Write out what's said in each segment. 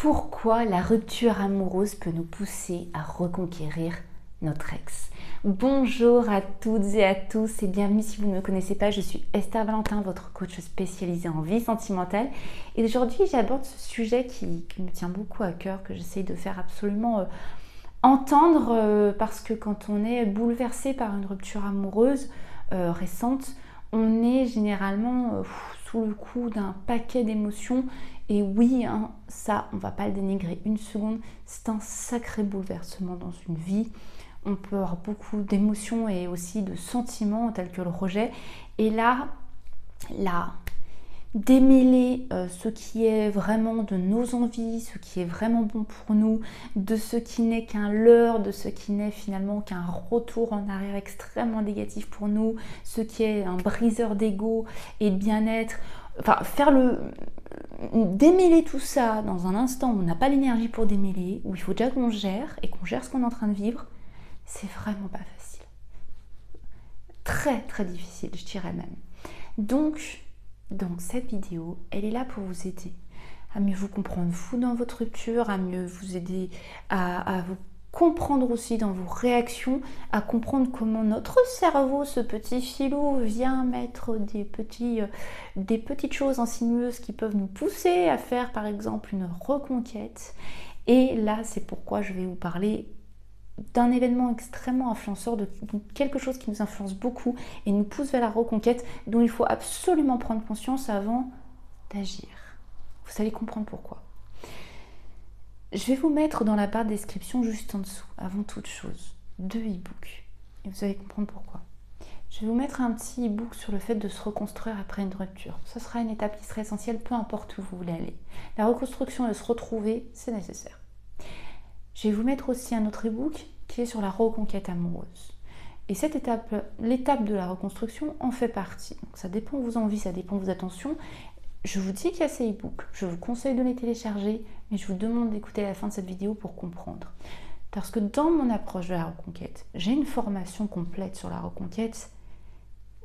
Pourquoi la rupture amoureuse peut nous pousser à reconquérir notre ex? Bonjour à toutes et à tous et bienvenue si vous ne me connaissez pas, je suis Esther Valentin, votre coach spécialisée en vie sentimentale. Et aujourd'hui, j'aborde ce sujet qui me tient beaucoup à cœur, que j'essaye de faire absolument entendre parce que quand on est bouleversé par une rupture amoureuse récente, on est généralement sous le coup d'un paquet d'émotions. Et oui, ça, on ne va pas le dénigrer une seconde, c'est un sacré bouleversement dans une vie. On peut avoir beaucoup d'émotions et aussi de sentiments tels que le rejet. Et là, démêler ce qui est vraiment de nos envies, ce qui est vraiment bon pour nous, de ce qui n'est qu'un leurre, de ce qui n'est finalement qu'un retour en arrière extrêmement négatif pour nous, ce qui est un briseur d'ego et de bien-être. Enfin, démêler tout ça dans un instant où on n'a pas l'énergie pour démêler, où il faut déjà qu'on gère et qu'on gère ce qu'on est en train de vivre, c'est vraiment pas facile. Très très difficile, je dirais même. Donc cette vidéo, elle est là pour vous aider à mieux vous comprendre vous dans votre rupture, à mieux vous aider à vous comprendre aussi dans vos réactions, à comprendre comment notre cerveau, ce petit filou, vient mettre des petites choses insinueuses qui peuvent nous pousser à faire par exemple une reconquête. Et là, c'est pourquoi je vais vous parler d'un événement extrêmement influenceur, de quelque chose qui nous influence beaucoup et nous pousse vers la reconquête, dont il faut absolument prendre conscience avant d'agir. Vous allez comprendre pourquoi. Je vais vous mettre dans la barre de description juste en dessous, avant toute chose, 2 e-books. Et vous allez comprendre pourquoi. Je vais vous mettre un petit e-book sur le fait de se reconstruire après une rupture. Ce sera une étape qui sera essentielle, peu importe où vous voulez aller. La reconstruction et se retrouver, c'est nécessaire. Je vais vous mettre aussi un autre e-book qui est sur la reconquête amoureuse. Et cette étape, l'étape de la reconstruction en fait partie. Donc ça dépend de vos envies, ça dépend de vos attentions. Je vous dis qu'il y a ces e-books, je vous conseille de les télécharger, mais je vous demande d'écouter la fin de cette vidéo pour comprendre. Parce que dans mon approche de la reconquête, j'ai une formation complète sur la reconquête.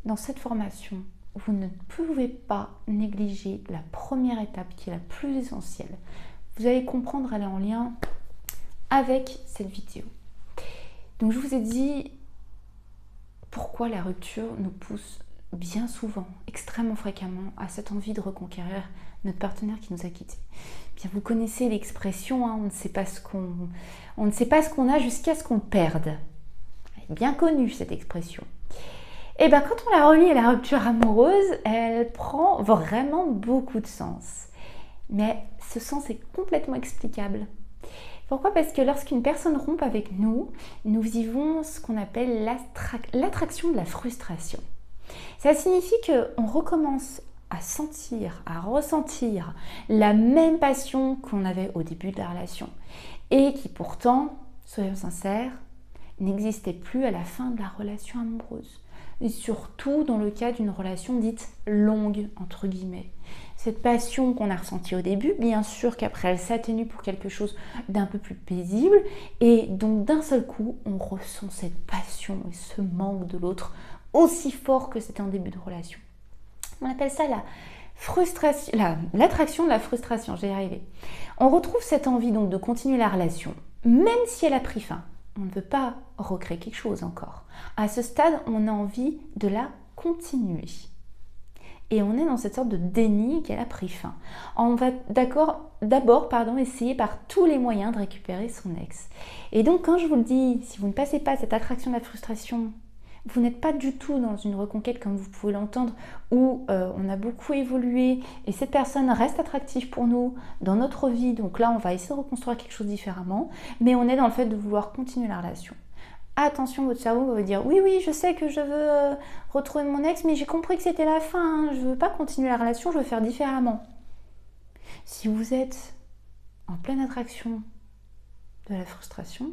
Dans cette formation, vous ne pouvez pas négliger la première étape qui est la plus essentielle. Vous allez comprendre, elle est en lien avec cette vidéo. Donc je vous ai dit pourquoi la rupture nous pousse bien souvent, extrêmement fréquemment, à cette envie de reconquérir notre partenaire qui nous a quittés. Bien, vous connaissez l'expression, on ne sait pas ce qu'on a jusqu'à ce qu'on perde. Elle est bien connue cette expression. Et bien quand on la relie à la rupture amoureuse, elle prend vraiment beaucoup de sens. Mais ce sens est complètement explicable. Pourquoi? Parce que lorsqu'une personne rompt avec nous, nous vivons ce qu'on appelle l'attraction de la frustration. Ça signifie qu'on recommence à sentir, à ressentir la même passion qu'on avait au début de la relation et qui pourtant, soyons sincères, n'existait plus à la fin de la relation amoureuse. Et surtout dans le cas d'une relation dite longue, entre guillemets. Cette passion qu'on a ressentie au début, bien sûr qu'après elle s'atténue pour quelque chose d'un peu plus paisible, et donc d'un seul coup, on ressent cette passion et ce manque de l'autre aussi fort que c'était en début de relation. On appelle ça l'attraction de la frustration, j'ai y arrivé. On retrouve cette envie donc de continuer la relation, même si elle a pris fin. On ne veut pas recréer quelque chose encore. À ce stade, on a envie de la continuer. Et on est dans cette sorte de déni qu'elle a pris fin. On va d'abord essayer par tous les moyens de récupérer son ex. Et donc quand je vous le dis, si vous ne passez pas cette attraction de la frustration, vous n'êtes pas du tout dans une reconquête comme vous pouvez l'entendre, où on a beaucoup évolué et cette personne reste attractive pour nous dans notre vie. Donc là, on va essayer de reconstruire quelque chose différemment, mais on est dans le fait de vouloir continuer la relation. Attention, votre cerveau va vous dire oui, je sais que je veux retrouver mon ex, mais j'ai compris que c'était la fin, je ne veux pas continuer la relation, je veux faire différemment. Si vous êtes en pleine attraction de la frustration,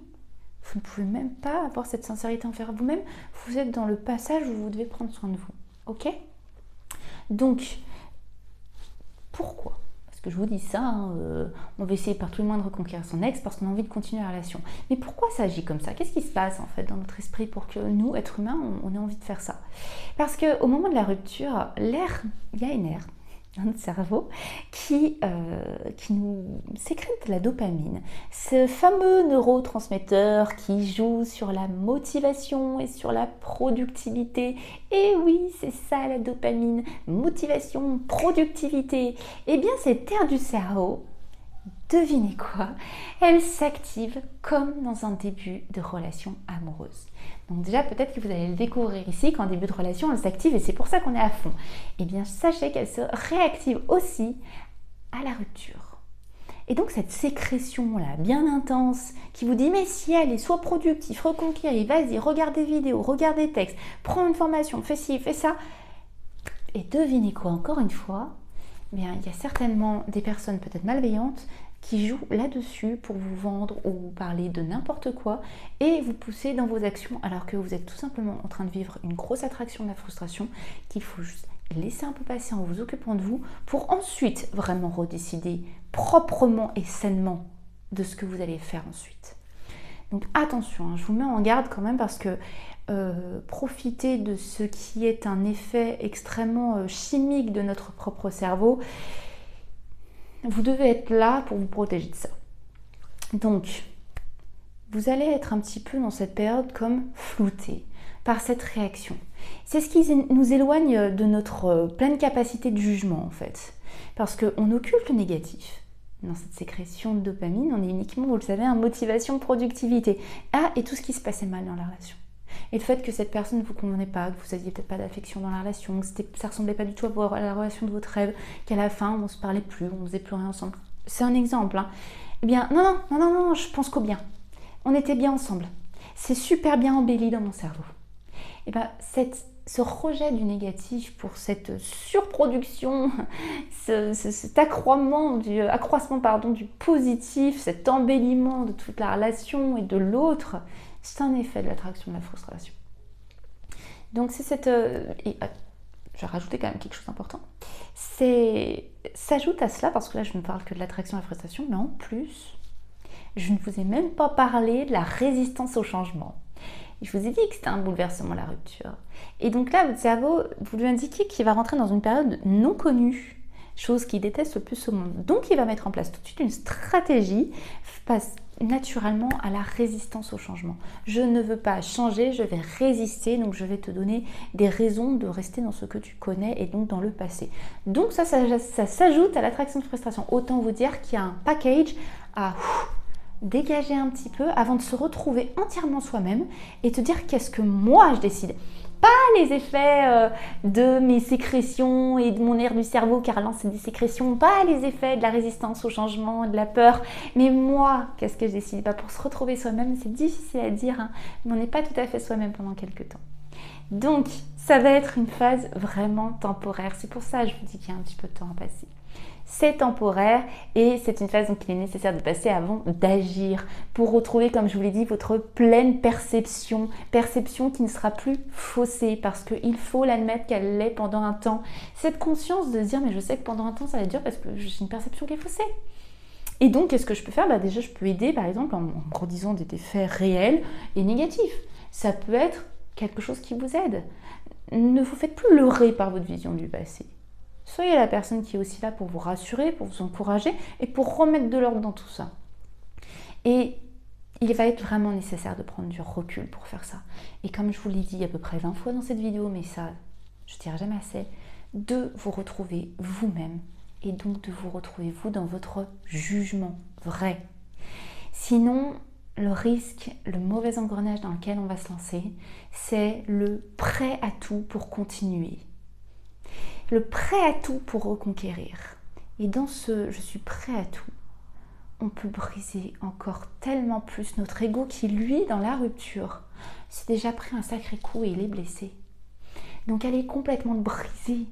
vous ne pouvez même pas avoir cette sincérité envers vous-même. Vous êtes dans le passage où vous devez prendre soin de vous. Ok? Donc, pourquoi? Parce que je vous dis ça, on va essayer par tous les moyens de reconquérir son ex parce qu'on a envie de continuer la relation. Mais pourquoi ça agit comme ça? Qu'est-ce qui se passe en fait dans notre esprit pour que nous, êtres humains, on ait envie de faire ça? Parce qu'au moment de la rupture, il y a une ère dans notre cerveau qui nous sécrète de la dopamine. Ce fameux neurotransmetteur qui joue sur la motivation et sur la productivité. Et oui, c'est ça la dopamine. Motivation, productivité. Eh bien, cette aire du cerveau, devinez quoi? Elle s'active comme dans un début de relation amoureuse. Donc déjà, peut-être que vous allez le découvrir ici, qu'en début de relation, elle s'active et c'est pour ça qu'on est à fond. Eh bien, sachez qu'elle se réactive aussi à la rupture. Et donc, cette sécrétion-là, bien intense, qui vous dit, mais si allez, sois productif, reconquérir, vas-y, regarde des vidéos, regarde des textes, prends une formation, fais ci, fais ça. Et devinez quoi, encore une fois, eh bien, il y a certainement des personnes peut-être malveillantes qui jouent là-dessus pour vous vendre ou vous parler de n'importe quoi et vous pousser dans vos actions alors que vous êtes tout simplement en train de vivre une grosse attraction de la frustration qu'il faut juste laisser un peu passer en vous occupant de vous pour ensuite vraiment redécider proprement et sainement de ce que vous allez faire ensuite. Donc attention, je vous mets en garde quand même parce que profiter de ce qui est un effet extrêmement chimique de notre propre cerveau, vous devez être là pour vous protéger de ça. Donc, vous allez être un petit peu dans cette période comme flouté par cette réaction. C'est ce qui nous éloigne de notre pleine capacité de jugement en fait. Parce qu'on occulte le négatif. Dans cette sécrétion de dopamine, on est uniquement, vous le savez, en motivation, productivité. Ah, et tout ce qui se passait mal dans la relation. Et le fait que cette personne ne vous convenait pas, que vous n'aviez peut-être pas d'affection dans la relation, que ça ne ressemblait pas du tout à la relation de votre rêve, qu'à la fin on ne se parlait plus, on ne faisait plus rien ensemble. C'est un exemple. Hein. Eh bien, non, je pense qu'au bien. On était bien ensemble. C'est super bien embelli dans mon cerveau. Et bien, ce rejet du négatif pour cette surproduction, cet accroissement du positif, cet embellement de toute la relation et de l'autre, c'est un effet de l'attraction de la frustration. Donc c'est cette... je vais rajouter quand même quelque chose d'important. S'ajoute à cela, parce que là je ne parle que de l'attraction et la frustration, mais en plus, je ne vous ai même pas parlé de la résistance au changement. Je vous ai dit que c'était un bouleversement, la rupture. Et donc là, votre cerveau, vous lui indiquez qu'il va rentrer dans une période non connue, chose qu'il déteste le plus au monde. Donc il va mettre en place tout de suite une stratégie face naturellement à la résistance au changement. Je ne veux pas changer, je vais résister, donc je vais te donner des raisons de rester dans ce que tu connais et donc dans le passé. Donc ça s'ajoute à l'attraction de frustration. Autant vous dire qu'il y a un package à dégager un petit peu avant de se retrouver entièrement soi-même et te dire qu'est-ce que moi je décide. Pas les effets de mes sécrétions et de mon aire du cerveau car lance des sécrétions, pas les effets de la résistance au changement, de la peur, mais moi, qu'est-ce que je décide? Pour se retrouver soi-même, c'est difficile à dire, hein, mais on n'est pas tout à fait soi-même pendant quelques temps. Donc, ça va être une phase vraiment temporaire. C'est pour ça que je vous dis qu'il y a un petit peu de temps à passer. C'est temporaire et c'est une phase qu'il est nécessaire de passer avant d'agir pour retrouver, comme je vous l'ai dit, votre pleine perception qui ne sera plus faussée parce qu'il faut l'admettre qu'elle l'est pendant un temps. Cette conscience de se dire mais je sais que pendant un temps ça va être dur parce que j'ai une perception qui est faussée. Et donc qu'est-ce que je peux faire? Déjà je peux aider par exemple en redisant des faits réels et négatifs. Ça peut être quelque chose qui vous aide. Ne vous faites plus leurrer par votre vision du passé. Soyez la personne qui est aussi là pour vous rassurer, pour vous encourager et pour remettre de l'ordre dans tout ça. Et il va être vraiment nécessaire de prendre du recul pour faire ça. Et comme je vous l'ai dit à peu près 20 fois dans cette vidéo, mais ça, je ne dirai jamais assez, de vous retrouver vous-même et donc de vous retrouver vous dans votre jugement vrai. Sinon, le risque, le mauvais engrenage dans lequel on va se lancer, c'est le prêt à tout pour continuer. Le prêt à tout pour reconquérir. Et dans ce « je suis prêt à tout », on peut briser encore tellement plus notre ego qui, lui, dans la rupture, s'est déjà pris un sacré coup et il est blessé. Donc elle est complètement brisée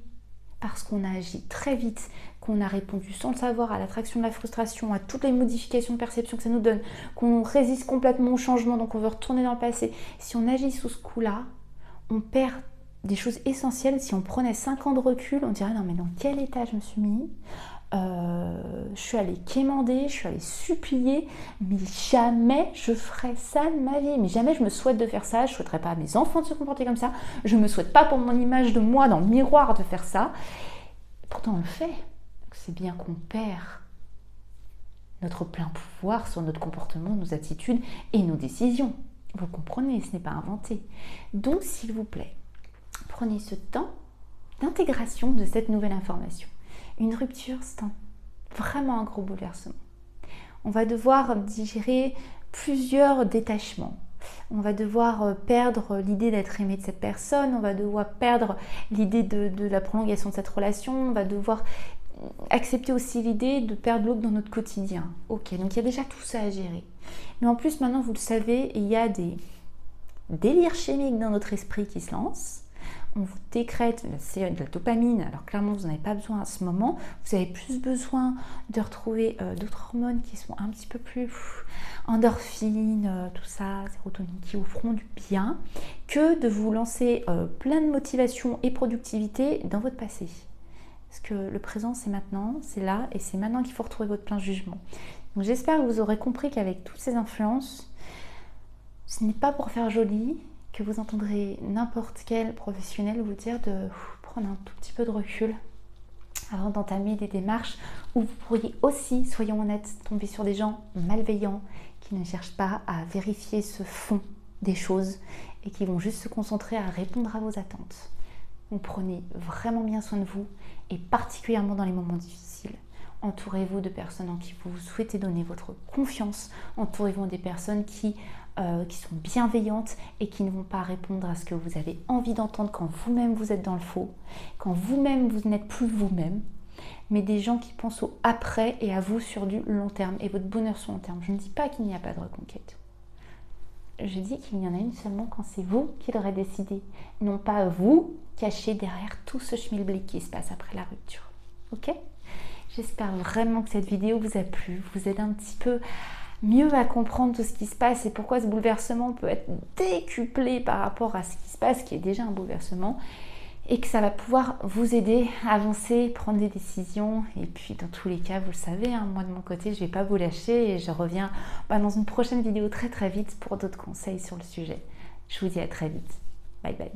parce qu'on a agi très vite, qu'on a répondu sans le savoir à l'attraction de la frustration, à toutes les modifications de perception que ça nous donne, qu'on résiste complètement au changement, donc on veut retourner dans le passé. Si on agit sous ce coup-là, on perd des choses essentielles. Si on prenait 5 ans de recul, on dirait non mais dans quel état je me suis mis, je suis allée quémander, je suis allée supplier, mais jamais je ferais ça de ma vie, mais jamais je me souhaite de faire ça, je ne souhaiterais pas à mes enfants de se comporter comme ça, je ne me souhaite pas pour mon image de moi dans le miroir de faire ça. Pourtant, on le fait. C'est bien qu'on perd notre plein pouvoir sur notre comportement, nos attitudes et nos décisions. Vous comprenez, ce n'est pas inventé. Donc, s'il vous plaît, prenez ce temps d'intégration de cette nouvelle information. Une rupture, c'est vraiment un gros bouleversement. On va devoir digérer plusieurs détachements. On va devoir perdre l'idée d'être aimé de cette personne, on va devoir perdre l'idée de la prolongation de cette relation, on va devoir accepter aussi l'idée de perdre l'autre dans notre quotidien. Ok, donc il y a déjà tout ça à gérer. Mais en plus, maintenant, vous le savez, il y a des délires chimiques dans notre esprit qui se lancent. On vous décrète de la dopamine, alors clairement vous n'en avez pas besoin à ce moment, vous avez plus besoin de retrouver d'autres hormones qui sont un petit peu plus endorphines, tout ça, sérotonine, qui vous feront du bien, que de vous lancer plein de motivation et productivité dans votre passé. Parce que le présent c'est maintenant, c'est là, et c'est maintenant qu'il faut retrouver votre plein jugement. Donc j'espère que vous aurez compris qu'avec toutes ces influences, ce n'est pas pour faire joli, que vous entendrez n'importe quel professionnel vous dire de prendre un tout petit peu de recul avant d'entamer des démarches où vous pourriez aussi, soyons honnêtes, tomber sur des gens malveillants qui ne cherchent pas à vérifier ce fond des choses et qui vont juste se concentrer à répondre à vos attentes. Donc prenez vraiment bien soin de vous et particulièrement dans les moments difficiles. Entourez-vous de personnes en qui vous souhaitez donner votre confiance. Entourez-vous des personnes qui sont bienveillantes et qui ne vont pas répondre à ce que vous avez envie d'entendre quand vous-même vous êtes dans le faux, quand vous-même vous n'êtes plus vous-même, mais des gens qui pensent au après et à vous sur du long terme et votre bonheur sur long terme. Je ne dis pas qu'il n'y a pas de reconquête. Je dis qu'il y en a une seulement quand c'est vous qui l'aurez décidé, non pas vous caché derrière tout ce schmilblick qui se passe après la rupture. Ok ? J'espère vraiment que cette vidéo vous a plu, vous aide un petit peu mieux à comprendre tout ce qui se passe et pourquoi ce bouleversement peut être décuplé par rapport à ce qui se passe, qui est déjà un bouleversement, et que ça va pouvoir vous aider à avancer, prendre des décisions. Et puis dans tous les cas, vous le savez, moi de mon côté, je ne vais pas vous lâcher et je reviens dans une prochaine vidéo très très vite pour d'autres conseils sur le sujet. Je vous dis à très vite. Bye bye.